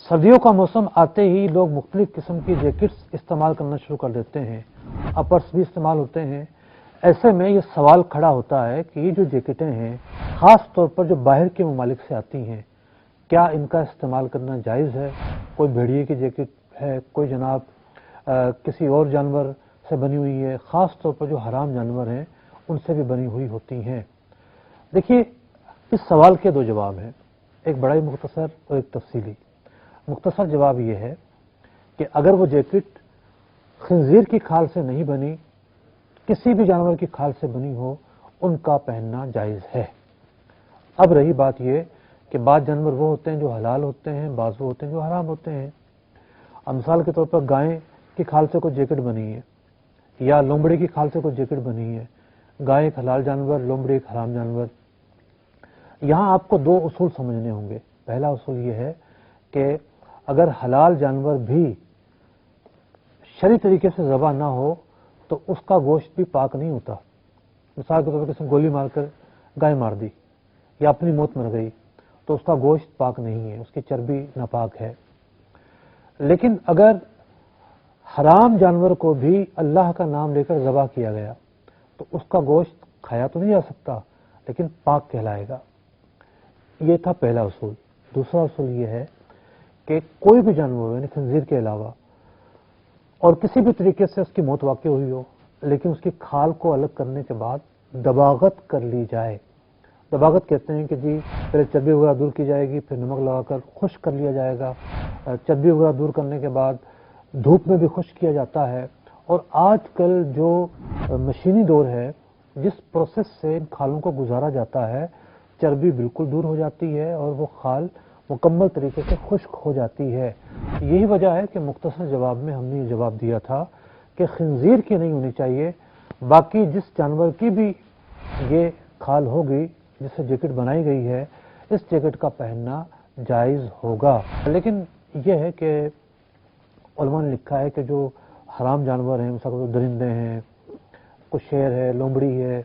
सर्दियों का मौसम आते ही लोग मुख्तलिफ किस्म की जैकेट्स इस्तेमाल करना शुरू कर देते हैं, अपर्स भी इस्तेमाल होते हैं। ऐसे में ये सवाल खड़ा होता है कि ये जो जैकेटें हैं, ख़ास तौर पर जो बाहर के ममालिक से आती हैं, क्या इनका इस्तेमाल करना जायज़ है? कोई भेड़िए की जैकेट है, कोई जनाब किसी और जानवर से बनी हुई है, ख़ास तौर पर जो हराम जानवर हैं उनसे भी बनी हुई होती हैं। देखिए, इस सवाल के दो जवाब हैं, एक बड़ा ही मुख्तसर और एक तफसीली। मुख्तसर जवाब ये है कि अगर वो जैकेट खंजीर की खाल से नहीं बनी, किसी भी जानवर की खाल से बनी हो, उनका पहनना जायज़ है। अब रही बात ये कि बाज़ जानवर वो होते हैं जो हलाल होते हैं, बाज़ वो होते हैं जो हराम होते हैं। मिसाल के तौर पर गाय की खाल से कोई जैकेट बनी है या लोमड़ी की खाल से कोई जैकेट बनी है। गाय एक हलाल जानवर, लोमड़ी एक हराम जानवर। यहाँ आपको दो उसूल समझने होंगे। पहला उसूल ये है कि अगर हलाल जानवर भी शरई तरीके से ज़बह ना हो तो उसका गोश्त भी पाक नहीं होता। मिसाल के तौर पर किसी ने गोली मारकर गाय मार दी या अपनी मौत मर गई तो उसका गोश्त पाक नहीं है, उसकी चर्बी नापाक है। लेकिन अगर हराम जानवर को भी अल्लाह का नाम लेकर ज़बह किया गया तो उसका गोश्त खाया तो नहीं जा सकता, लेकिन पाक कहलाएगा। ये था पहला उसूल। दूसरा उसूल ये है कि कोई भी जानवर यानी खंजीर के अलावा और किसी भी तरीके से उसकी मौत वाक़ई हुई हो, लेकिन उसकी खाल को अलग करने के बाद दबागत कर ली जाए। दबागत कहते हैं कि जी पहले चर्बी वगैरह दूर की जाएगी, फिर नमक लगाकर खुश्क कर लिया जाएगा। चर्बी वगैरह दूर करने के बाद धूप में भी खुश्क किया जाता है। और आजकल जो मशीनी दौर है, जिस प्रोसेस से इन खालों को गुजारा जाता है, चर्बी बिल्कुल दूर हो जाती है और वो खाल मुकम्मल तरीके से खुश्क हो जाती है। यही वजह है कि मुख्तसर जवाब में हमने ये जवाब दिया था कि खंजीर की नहीं होनी चाहिए, बाकी जिस जानवर की भी ये खाल होगी जिससे जैकेट बनाई गई है, इस जैकेट का पहनना जायज़ होगा। लेकिन यह है कि उलमा ने लिखा है कि जो हराम जानवर हैं, मिसाल दरिंदे हैं, कुछ शेर है, लोमड़ी है,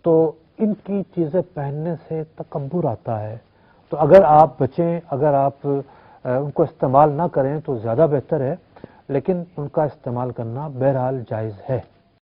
तो इनकी चीज़ें पहनने से तकब्बुर आता है। तो अगर आप बचें, अगर आप उनको इस्तेमाल ना करें तो ज़्यादा बेहतर है, लेकिन उनका इस्तेमाल करना बहरहाल जायज़ है।